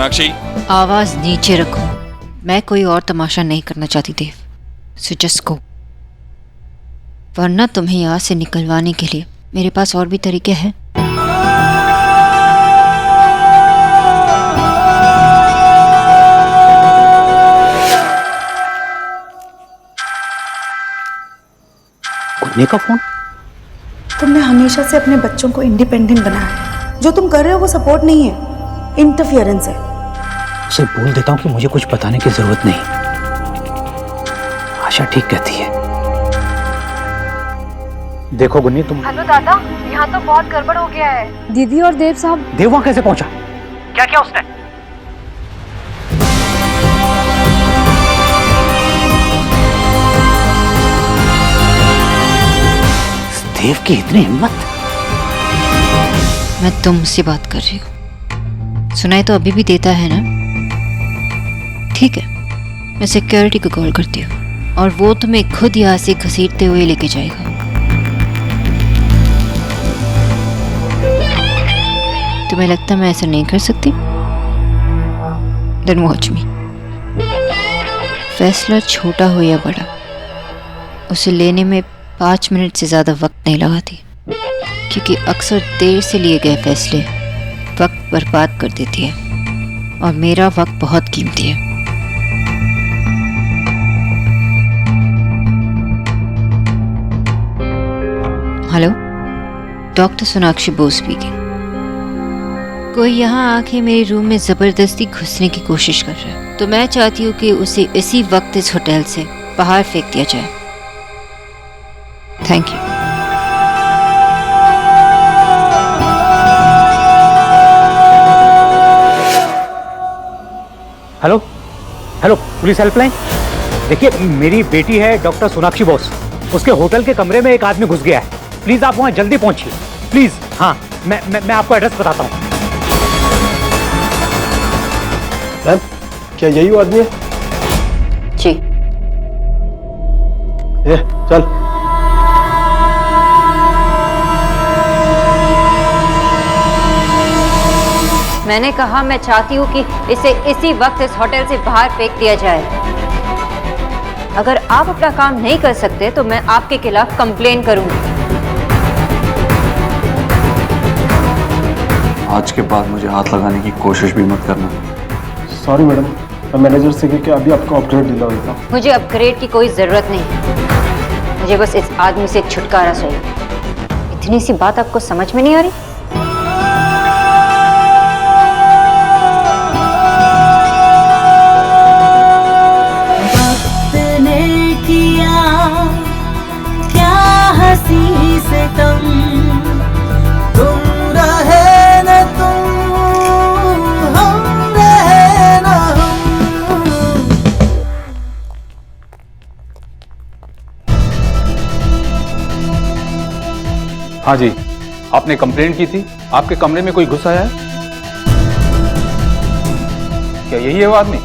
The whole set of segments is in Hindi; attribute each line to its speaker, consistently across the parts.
Speaker 1: सोनाक्षी,
Speaker 2: आवाज नीचे रखो। मैं कोई और तमाशा नहीं करना चाहती देव, सो जस्ट गो। वरना तुम्हें यहाँ से निकलवाने के लिए मेरे पास और भी तरीके हैं।
Speaker 3: गुन्नी का फोन?
Speaker 4: तुमने हमेशा से अपने बच्चों को इंडिपेंडेंट बनाया है। जो तुम कर रहे हो वो सपोर्ट नहीं है, इंटरफियरेंस है।
Speaker 3: उसे बोल देता हूँ कि मुझे कुछ बताने की जरूरत नहीं। आशा ठीक कहती है। देखो गुन्नी, तुम।
Speaker 5: हेलो दादा, यहाँ तो बहुत गड़बड़ हो गया है।
Speaker 4: दीदी और देव साहब।
Speaker 3: देव वहां कैसे पहुंचा? क्या किया उसने? देव की इतनी हिम्मत।
Speaker 2: मैं तुमसे बात कर रही हूँ। सुनाई तो अभी भी देता है ना? ठीक है, मैं सिक्योरिटी को कॉल करती हूँ और वो तुम्हें खुद यहाँ से घसीटते हुए लेके जाएगा। तुम्हें लगता है मैं ऐसा नहीं कर सकती? Then watch me. फैसला छोटा हो या बड़ा, उसे लेने में 5 मिनट से ज़्यादा वक्त नहीं लगाती, क्योंकि अक्सर देर से लिए गए फैसले वक्त बर्बाद कर देती है और मेरा वक्त बहुत कीमती है। Hello, doctor Sonakshi Bose speaking. कोई यहाँ आके मेरे रूम में ज़बरदस्ती घुसने की कोशिश कर रहा है, तो मैं चाहती हूँ कि उसे इसी वक्त इस होटल से बाहर फेंक दिया जाए। Thank you.
Speaker 3: Hello hello, police helpline. देखिए, मेरी बेटी है डॉक्टर सोनाक्षी बोस। उसके होटल के कमरे में एक आदमी घुस गया है। प्लीज आप वहां जल्दी पहुंचिए प्लीज। हाँ, मैं आपको एड्रेस बताता हूँ।
Speaker 6: मैम, क्या यही वो आदमी है?
Speaker 2: जी।
Speaker 6: ए, चल।
Speaker 5: मैंने कहा मैं चाहती हूँ कि इसे इसी वक्त इस होटल से बाहर फेंक दिया जाए। अगर आप अपना काम नहीं कर सकते तो मैं आपके खिलाफ कंप्लेन करूंगी।
Speaker 7: आज के बाद मुझे हाथ लगाने की कोशिश भी मत करना।
Speaker 6: सॉरी मैडम, मैं मैनेजर से कह के अभी आपको अपग्रेड दिला देता हूँ।
Speaker 5: मुझे अपग्रेड की कोई जरूरत नहीं, मुझे बस इस आदमी से छुटकारा चाहिए। इतनी सी बात आपको समझ में नहीं आ रही?
Speaker 4: से तुम रहे न तुम, हम रहे न हम।
Speaker 8: हाँ जी, आपने कंप्लेंट की थी, आपके कमरे में कोई घुस आया है? क्या यही है वो आदमी?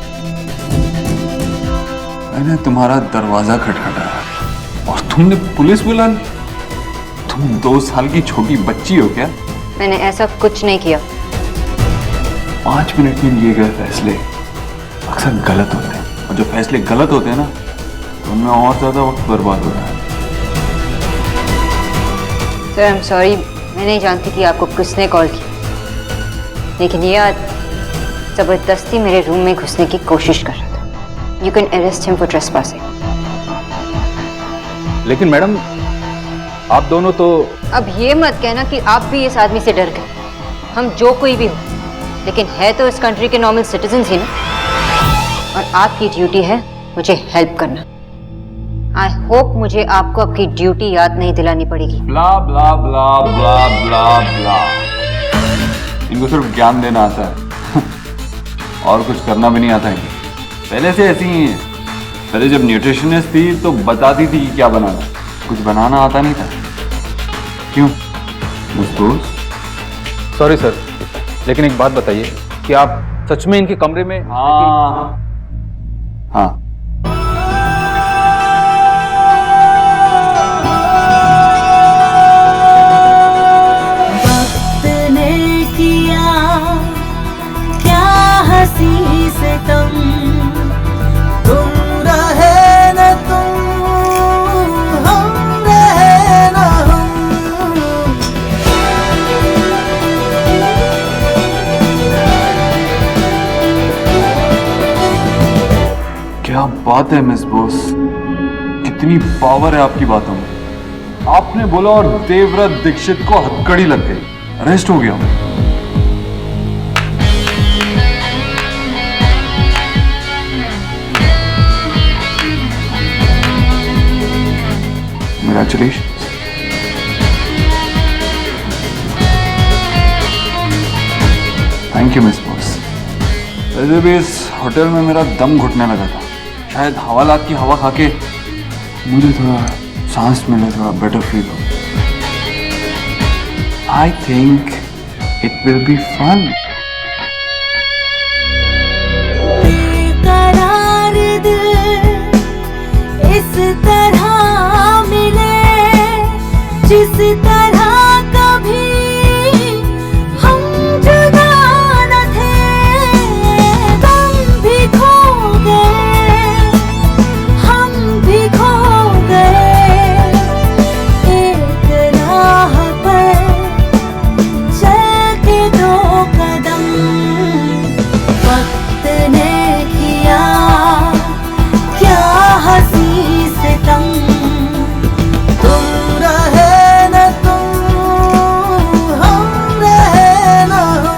Speaker 7: मैंने तुम्हारा दरवाजा खटखटाया और तुमने पुलिस बुला ली? तुम 2 साल की छोटी बच्ची हो क्या?
Speaker 5: मैंने ऐसा कुछ नहीं किया।
Speaker 7: 5 मिनट में लिए गए फैसले अक्सर गलत होते हैं, और जो फैसले गलत होते हैं ना, तो उनमें और ज्यादा वक्त बर्बाद होता है।
Speaker 5: सर, आई एम सॉरी, मैं नहीं जानती कि आपको किसने कॉल की, लेकिन ये आज जबरदस्ती मेरे रूम में घुसने की कोशिश कर रहा था। You can arrest him for trespassing.
Speaker 8: लेकिन मैडम, आप दोनों तो।
Speaker 5: अब ये मत कहना कि आप भी इस आदमी से डर गए। हम जो कोई भी हो, लेकिन है तो इस कंट्री के नॉर्मल सिटीजन ही ना, और आपकी ड्यूटी है मुझे हेल्प करना। आई होप मुझे आपको आपकी ड्यूटी याद नहीं दिलानी पड़ेगी।
Speaker 7: ब्ला ब्ला ब्ला ब्ला ब्ला ब्ला। इनको सिर्फ ज्ञान देना आता है और कुछ करना भी नहीं आता है। पहले से ऐसी ही है। पहले जब न्यूट्रिशनिस्ट थी तो बताती थी कि क्या बनाना, कुछ बनाना आता नहीं था। क्यों दोस्त?
Speaker 8: सॉरी सर, लेकिन एक बात बताइए कि आप सच में इनके कमरे में?
Speaker 7: हाँ हाँ।
Speaker 4: वक्त ने किया क्या हंसी
Speaker 7: बात है मिस बोस, कितनी पावर है आपकी बातों में। आपने बोला और देवव्रत दीक्षित को हथकड़ी लग गई, अरेस्ट हो गया। Congratulations. Thank you miss boss. वैसे भी इस होटल में मेरा दम घुटने लगा था, शायद हवालात की हवा खाके मुझे थोड़ा सांस मिले, थोड़ा बेटर फील हो। I think it will be fun.
Speaker 1: बेकरार दिल इस तरह मिले जिस तरह कभी हम जुदा न थे। तुम भी खो गए, हम भी खो गए, एक राह पर चल के दो कदम। वक्त ने किया क्या हंसी सितम। तुम रहे न तुम, हम रहे न हम।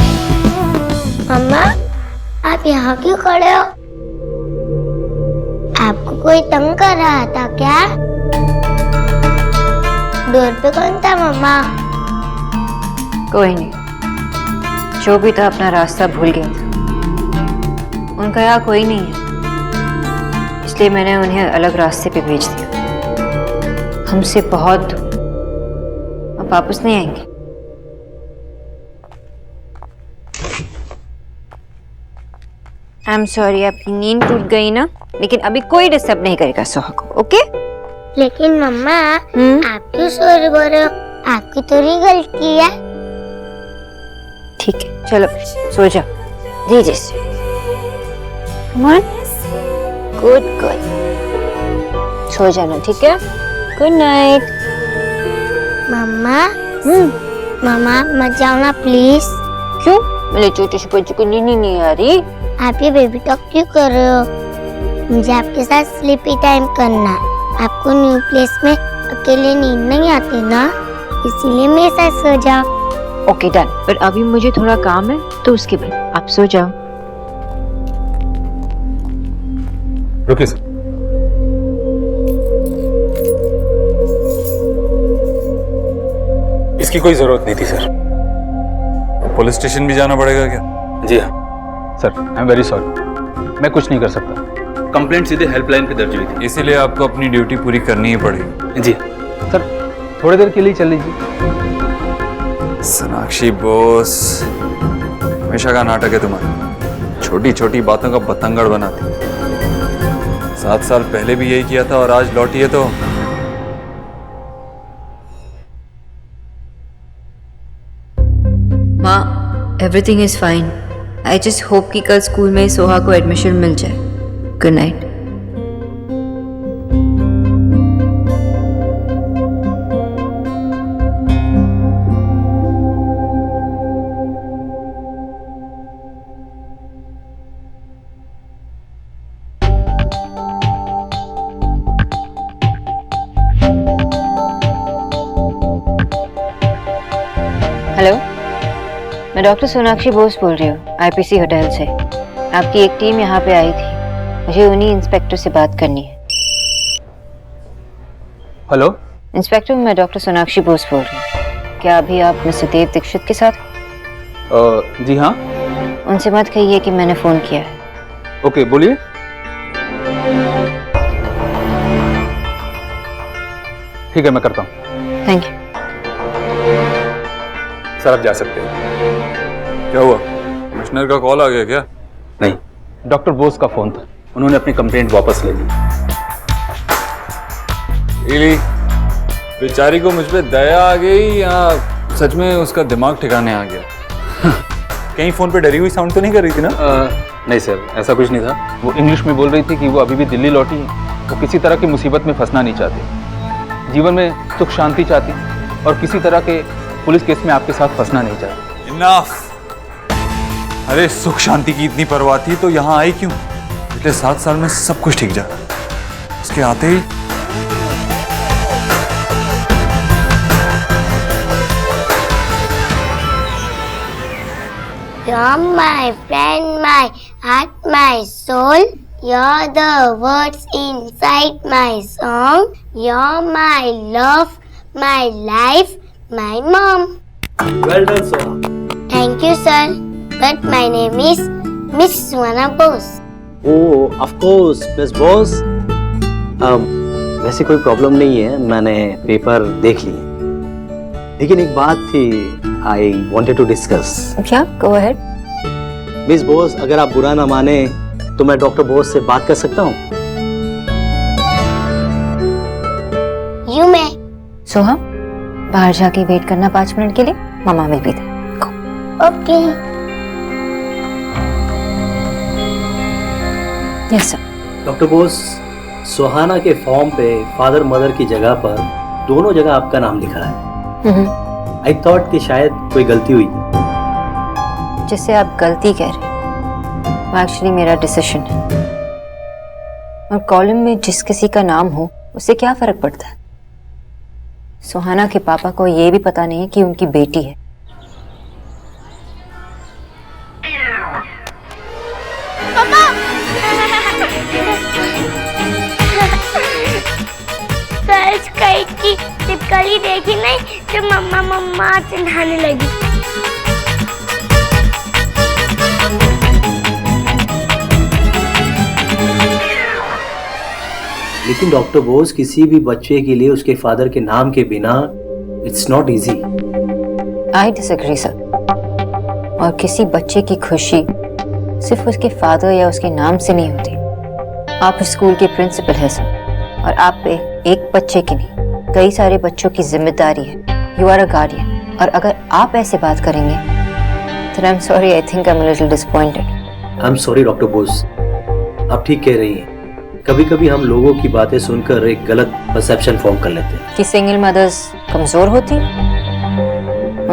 Speaker 9: मम्मा, आप यहाँ क्यों खड़े हो? आपको कोई तंग कर रहा था क्या? डोर पे कौन था मम्मा?
Speaker 5: कोई नहीं, जो भी था अपना रास्ता भूल गया था। उनका यहाँ कोई नहीं है, इसलिए मैंने उन्हें अलग रास्ते पे भेज दिया। हमसे बहुत दूर, अब वापस नहीं आएंगे। आई एम सॉरी, आपकी नींद टूट गई ना, लेकिन अभी कोई डिस्टर्ब नहीं करेगा सोहा को, ओके?
Speaker 9: लेकिन मम्मा, आप क्यों सॉरी बोल रहे हो? आपकी थोड़ी गलती है।
Speaker 5: ठीक है, चलो सो जाओ। जी जी, कम ऑन, गुड गुड, सो जाना, ठीक है? Good night.
Speaker 9: मम्मा, मम्मा मत जाओ ना प्लीज।
Speaker 5: क्यों? मेरे छोटे से बच्चे को नींद नहीं आ रही?
Speaker 9: आप ये बेबी टॉक क्यों कर रहे हो? मुझे आपके साथ स्लीपी टाइम करना है। आपको न्यू प्लेस में अकेले नींद नहीं आती ना, इसीलिए मेरे साथ सो जाओ।
Speaker 5: ओके डन, पर अभी मुझे थोड़ा काम है, तो उसके बाद आप सो जाओ।
Speaker 8: रुकिए सर। इसकी कोई जरूरत नहीं थी सर।
Speaker 7: पुलिस स्टेशन भी जाना पड़ेगा क्या?
Speaker 8: जी हाँ sir, I am very sorry, मैं कुछ नहीं कर सकता। कंप्लेंट सीधे हेल्पलाइन पे दर्ज हुई थी,
Speaker 7: इसीलिए आपको अपनी ड्यूटी पूरी करनी ही पड़ेगी।
Speaker 8: जी सर, थोड़ी देर के लिए चल लीजिए।
Speaker 7: सोनाक्षी बोस, हमेशा का नाटक है तुम्हारा, छोटी छोटी बातों का बतंगड़ बनाती। 7 साल पहले भी यही किया था और आज लौटी है तो
Speaker 2: माँ, everything is fine. I just hope कि कल स्कूल में सोहा को एडमिशन मिल जाए। Good night.
Speaker 5: हेलो, मैं डॉक्टर सोनाक्षी बोस बोल रही हूँ, आईपीसी होटल से। आपकी एक टीम यहाँ पे आई थी, मुझे उन्हीं इंस्पेक्टर से बात करनी है।
Speaker 8: हेलो
Speaker 5: इंस्पेक्टर, मैं डॉक्टर सोनाक्षी बोस बोल रही हूँ। क्या अभी आप मिस्टर देव दीक्षित के साथ?
Speaker 8: जी हाँ।
Speaker 5: उनसे मत कहिए कि मैंने फोन किया है।
Speaker 8: ओके, बोलिए। ठीक है, मैं करता हूँ।
Speaker 5: Thank you.
Speaker 8: सर, आप जा सकते हैं।
Speaker 7: क्या हुआ? कमिश्नर का कॉल आ गया क्या?
Speaker 8: नहीं, डॉक्टर बोस का फोन था, उन्होंने अपनी कंप्लेंट वापस ले ली।
Speaker 7: रियली? बेचारी को मुझ पे दया आ गई या सच में उसका दिमाग ठिकाने आ गया? कहीं फोन पे डरी हुई साउंड तो नहीं कर रही थी ना?
Speaker 8: नहीं सर, ऐसा कुछ नहीं था। वो इंग्लिश में बोल रही थी कि वो अभी भी दिल्ली लौटी है, वो किसी तरह की मुसीबत में फंसना नहीं चाहती, जीवन में सुख शांति चाहती और किसी तरह के पुलिस केस में आपके साथ फंसना नहीं चाहती।
Speaker 7: इनफ! अरे सुख शांति की इतनी परवाह थी तो यहाँ आई क्यों?
Speaker 10: पिछले 7 साल में सब कुछ ठीक जा, उसके आते ही
Speaker 9: You're my friend, my heart, my soul. You're the words inside my song. You're my love, my life, my mom.
Speaker 11: Well done, Soha.
Speaker 9: Thank you, sir. But my name is Miss Suhana Bose.
Speaker 11: Oh, of course, Miss Bose. वैसे कोई प्रॉब्लम नहीं है, मैंने पेपर देख लिए। लेकिन एक बात थी, I wanted to discuss.
Speaker 5: क्या? Go ahead.
Speaker 11: मिस बोस, अगर आप बुरा ना माने तो मैं डॉक्टर बोस से बात कर सकता हूँ?
Speaker 9: You may.
Speaker 5: सोहा, बाहर जाके वेट करना 5 मिनट के लिए, मामा will be there.
Speaker 9: Okay.
Speaker 5: Yes sir.
Speaker 11: Doctor Bose, Suhana के फॉर्म पे फादर मदर की जगह पर दोनों जगह आपका नाम लिखा है। आई थॉट कि शायद कोई गलती हुई।
Speaker 5: जिसे आप गलती कह रहे हैं वो एक्चुअली मेरा डिसीजन है, और कॉलम में जिस किसी का नाम हो उससे क्या फर्क पड़ता है। सुहाना के पापा को ये भी पता नहीं कि उनकी बेटी है।
Speaker 9: पापा! सर्च काइट की छिपकली देखी नहीं तो मम्मा मम्मा चिल्लाने लगी।
Speaker 11: लेकिन डॉक्टर बोस, किसी भी बच्चे के लिए उसके फादर के नाम के बिना it's not easy.
Speaker 5: I disagree sir. और किसी बच्चे की खुशी सिर्फ उसके फादर या उसके नाम से नहीं होती। आप स्कूल के प्रिंसिपल हैं सर, और आप पे एक बच्चे की नहीं, कई सारे बच्चों की जिम्मेदारी है। यू आर अ गार्डियन, और अगर आप ऐसे बात करेंगे तो I am sorry, I think I am a little disappointed.
Speaker 11: I am sorry doctor Bose, आप ठीक कह रही हैं। कभी कभी हम लोगों की बातें सुनकर एक गलत परसेप्शन फॉर्म कर लेते हैं
Speaker 5: कि सिंगल मदर्स कमजोर होती,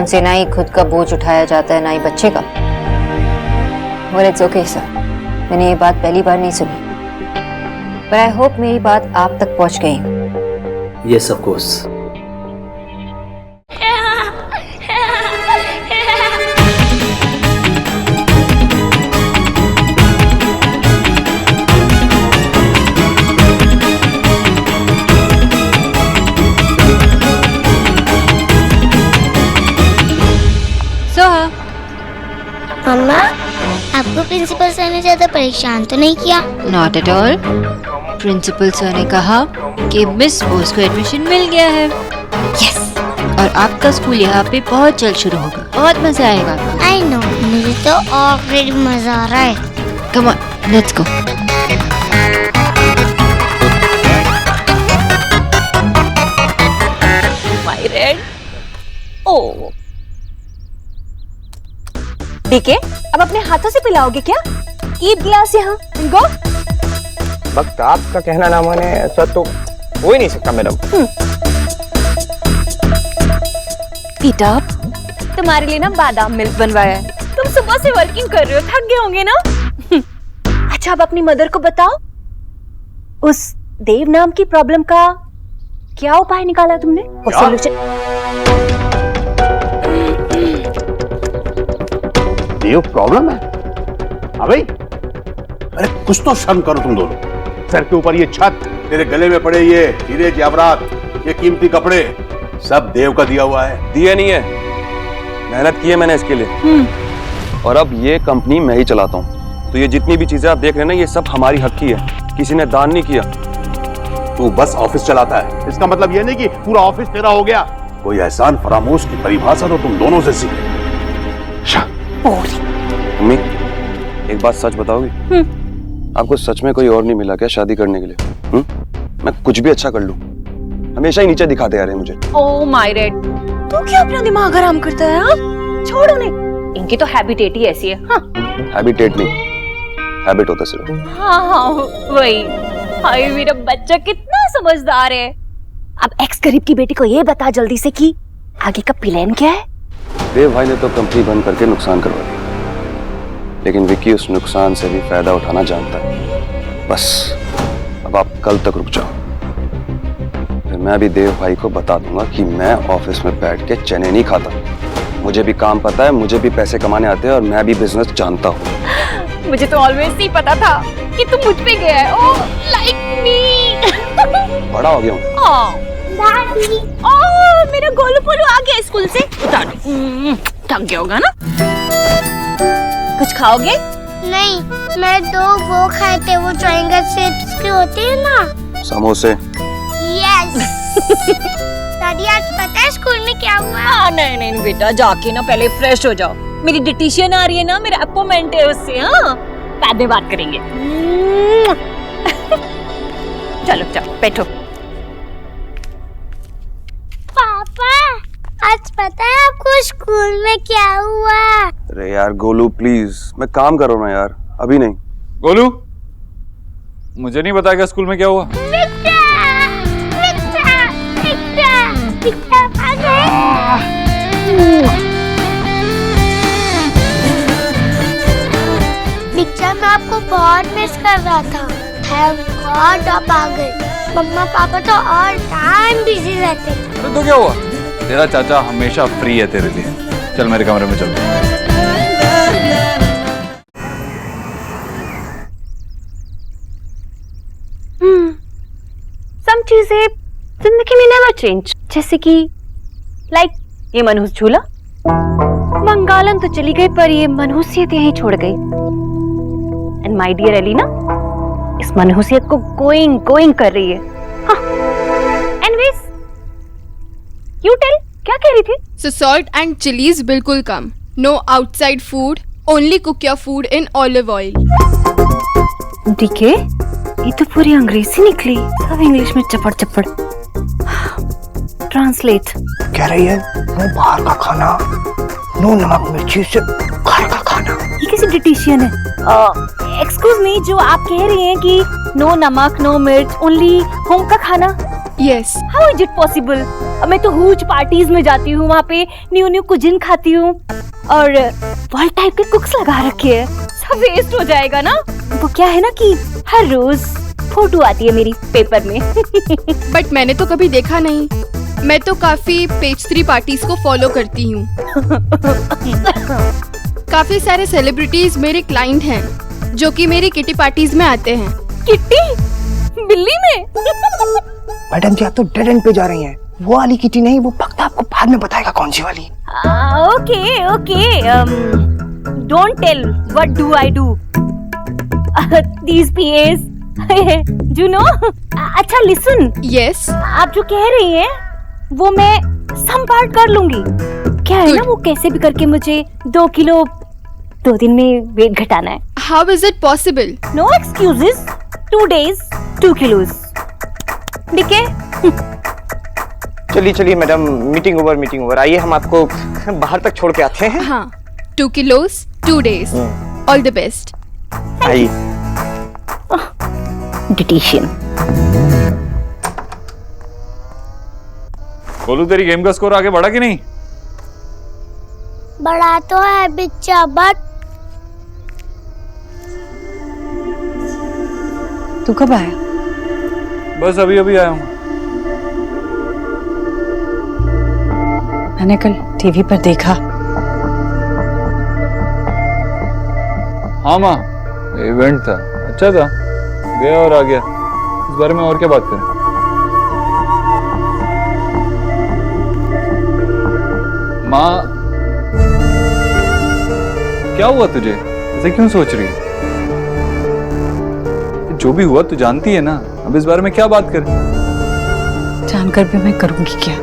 Speaker 5: उनसे ना ही खुद का बोझ उठाया जाता है ना ही बच्चे का। Well, it's okay, sir. मैंने ये बात पहली बार नहीं सुनी, पर आई होप मेरी बात आप तक पहुंच गई।
Speaker 11: Yes of course.
Speaker 9: मम्मा, आपको प्रिंसिपल सर ने ज्यादा परेशान तो नहीं किया?
Speaker 2: Not at all. Principal sir ने कहा कि मिस बोस को एडमिशन मिल गया है।
Speaker 9: यस।
Speaker 2: और आपका स्कूल यहाँ पे बहुत जल्द शुरू होगा, बहुत मजा आएगा आपको।
Speaker 9: आई नो, मुझे तो ऑलरेडी मजा आ रहा है।
Speaker 2: Come on, let's go.
Speaker 12: My raid. Oh ठीक है, अब अपने हाथों से पिलाओगे क्या? ईट ग्लास यहाँ। गो।
Speaker 13: वक्त आपका कहना ना माने ऐसा तो हो ही नहीं सकता मैडम।
Speaker 12: पीटा, तुम्हारे लिए ना बादाम मिल्क बनवाया है। तुम सुबह से वर्किंग कर रहे हो, थक गए होंगे ना? अच्छा, अब अपनी मदर को बताओ, उस देव नाम की प्रॉब्लम का क्या उपाय निकाला तुमने?
Speaker 14: देव प्रॉब्लम है? अबे, अरे कुछ तो शर्म करो तुम दोनों। सर के ऊपर ये छत, तेरे गले में पड़े ये हीरे जेवरात, ये कीमती कपड़े, सब देव का दिया हुआ है।
Speaker 7: दिया नहीं है, मेहनत की है मैंने इसके लिए। और अब ये कंपनी मैं ही चलाता हूँ, तो ये जितनी भी चीजें आप देख रहे हैं ना, ये सब हमारी हक की है, किसी ने दान नहीं किया।
Speaker 14: तू बस ऑफिस चलाता है, इसका मतलब ये नहीं कि पूरा ऑफिस तेरा हो गया। कोई एहसान फरामोश की परिभाषा तो तुम दोनों से सीखे।
Speaker 7: मम्मी, एक बात सच बताओगी? आपको सच में कोई और नहीं मिला क्या शादी करने के लिए? मैं कुछ भी अच्छा कर लूं, हमेशा ही नीचे दिखाते आ रहे हैं मुझे।
Speaker 12: ओह माय रेड, तू क्यों अपना दिमाग आराम करता है? हाँ? छोड़ो नहीं, इनकी तो हैबिटेट ही ऐसी है। हाँ?
Speaker 7: हैबिटेट नहीं, हैबिट होता सिर्फ।
Speaker 12: हाँ वही। हाय मेरा बच्चा कितना समझदार है। अब एक्स गरीब की बेटी को ये बता जल्दी से कि आगे का प्लान क्या है?
Speaker 7: देव भाई ने तो कंपनी बंद करके नुकसान करवा दिया, लेकिन विक्की उस नुकसान से भी फायदा उठाना जानता है।
Speaker 15: बस अब आप कल तक रुक जाओ, फिर मैं भी देव भाई को बता दूंगा कि मैं ऑफिस में बैठ के चने नहीं खाता। मुझे भी काम पता है, मुझे भी पैसे कमाने आते हैं और मैं भी बिजनेस जानता हूँ।
Speaker 12: मुझे तो ऑलवेज ही पता था कि तुम मुझ पे गया है। Oh like me.
Speaker 15: बड़ा हो गया हूँ।
Speaker 12: दादी। ओह मेरा गोलू पोलू आ गया स्कूल से। थक गया होगा ना। कुछ खाओगे?
Speaker 9: नहीं, मैं 2 वो खाए थे, वो ट्रायंगल शेप्स के होते हैं ना।
Speaker 15: समोसे।
Speaker 9: यस। दादी आज पता है स्कूल में क्या हुआ?
Speaker 12: नहीं नहीं बेटा, जाके ना पहले फ्रेश हो जाओ। मेरी डिटीशियन आ रही है ना, मेरा अपॉइंटमेंट है उससे। हाँ बाद में बात करेंगे। चलो चलो बैठो।
Speaker 9: पापा आज पता है आपको स्कूल में क्या हुआ?
Speaker 15: अरे यार गोलू प्लीज, मैं काम कर रहा हूँ ना यार, अभी नहीं।
Speaker 7: गोलू, मुझे नहीं बताया स्कूल में क्या हुआ?
Speaker 9: पिक्चर मैं आपको बहुत मिस कर रहा था। थैंक गॉड आप आ गए। मम्मा पापा तो ऑल टाइम बिजी रहते।
Speaker 7: अरे तो क्या हुआ? तेरा चाचा हमेशा फ्री है तेरे लिए। चल मेरे कमरे में चल।
Speaker 12: सम चीजें जिंदगी में नेवर चेंज, जैसे कि लाइक ये मनहूस झूला। मंगालम तो चली गई पर ये मनहूसियत यहीं छोड़ गई। एंड माय डियर एलिना, इस मनहूसियत को गोइंग कर रही है। हाँ। एनीवेज, यू टेल, क्या कह रही थी?
Speaker 16: So salt and chilies बिल्कुल कम. No outside food. Only cook your food in olive oil.
Speaker 12: DK, ये तो पूरी अंग्रेजी निकली, सब इंग्लिश में चपड़। ट्रांसलेट।
Speaker 13: कह रही है नो बाहर का खाना, नो नमक मिर्ची, सिर्फ घर का खाना।
Speaker 12: ये कैसी डिटीशियन है? एक्सक्यूज मी, जो आप कह रही हैं कि नो नमक नो मिर्च, ओनली होम का खाना?
Speaker 16: Yes.
Speaker 12: How is it possible? मैं तो हुज पार्टीज में जाती हूँ, वहाँ पे न्यू कुजिन खाती हूँ और वर्ल्ड टाइप के कुक्स लगा रखे हैं। सब वेस्ट हो जाएगा ना। वो क्या है ना कि हर रोज फोटो आती है मेरी पेपर में।
Speaker 16: बट मैंने तो कभी देखा नहीं। मैं तो काफी पेस्ट्री पार्टीज को फॉलो करती हूँ। काफी सारे सेलिब्रिटीज मेरे क्लाइंट हैं जो कि मेरी किटी पार्टीज में आते हैं।
Speaker 12: किटी? बिल्ली में?
Speaker 13: मैडम जी आप तो डेड एंड पे जा रही हैं। वो वाली किटी नहीं, वो भक्त आपको बाद में बताएगा कौन सी वाली।
Speaker 12: Okay. Don't tell what do I do. These PAs, you know? अच्छा लिसन।
Speaker 16: Yes.
Speaker 12: आप जो कह रही हैं वो मैं संभाल कर लूंगी। क्या है ना, वो कैसे भी करके मुझे 2 किलो 2 दिन में वेट घटाना है।
Speaker 16: How is it possible?
Speaker 12: No excuses. 2 days 2 kilos. ठीक है?
Speaker 13: चलिए मैडम, मीटिंग ओवर। आइए हम आपको बाहर तक छोड़ के आते हैं।
Speaker 16: हाँ, 2 kilos 2 days. All the best.
Speaker 13: आइए।
Speaker 12: डिटीशियन।
Speaker 7: गोलू, तेरी गेम का स्कोर आगे बढ़ा कि नहीं?
Speaker 9: बड़ा तो है बिच्चा, बट
Speaker 4: तू कब आया?
Speaker 7: बस अभी आया हूँ।
Speaker 4: मैंने कल टीवी पर देखा।
Speaker 7: हाँ माँ, इवेंट था, अच्छा था, गया और आ गया। इस बारे में और क्या बात करें? माँ, क्या हुआ तुझे? ऐसे क्यों सोच रही है? जो भी हुआ तू जानती है ना, अब इस बारे में क्या बात करें?
Speaker 4: जानकर भी मैं करूंगी क्या?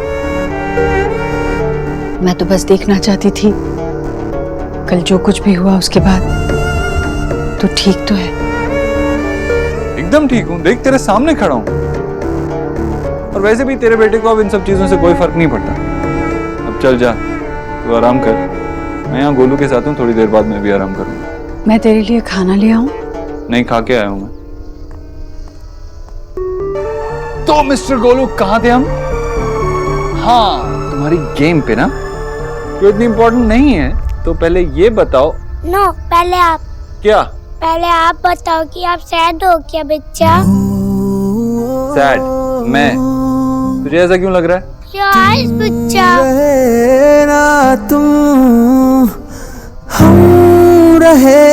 Speaker 4: मैं तो बस देखना चाहती थी कल जो कुछ भी हुआ उसके बाद तो ठीक तो है।
Speaker 7: एकदम ठीक हूँ, देख तेरे सामने खड़ा हूँ। और वैसे भी तेरे बेटे को अब इन सब चीजों से कोई फर्क नहीं पड़ता। अब चल जा, तू आराम कर। मैं यहाँ गोलू के साथ हूँ, थोड़ी देर बाद मैं भी आराम करूँगा।
Speaker 4: मैं तेरे लिए खाना ले आऊं?
Speaker 7: नहीं, खा के आया हूँ मैं। तो मिस्टर गोलू, कहाँ थे हम? हाँ, तुम्हारी गेम पे ना, जो इतनी इम्पोर्टेंट नहीं है। तो पहले ये बताओ।
Speaker 9: नो, पहले आप।
Speaker 7: क्या?
Speaker 9: पहले आप बताओ कि आप सैड हो क्या बच्चा?
Speaker 8: सैड? मैं? तुझे ऐसा क्यों लग रहा है?
Speaker 9: यस बच्चा।
Speaker 1: तुम हम रहे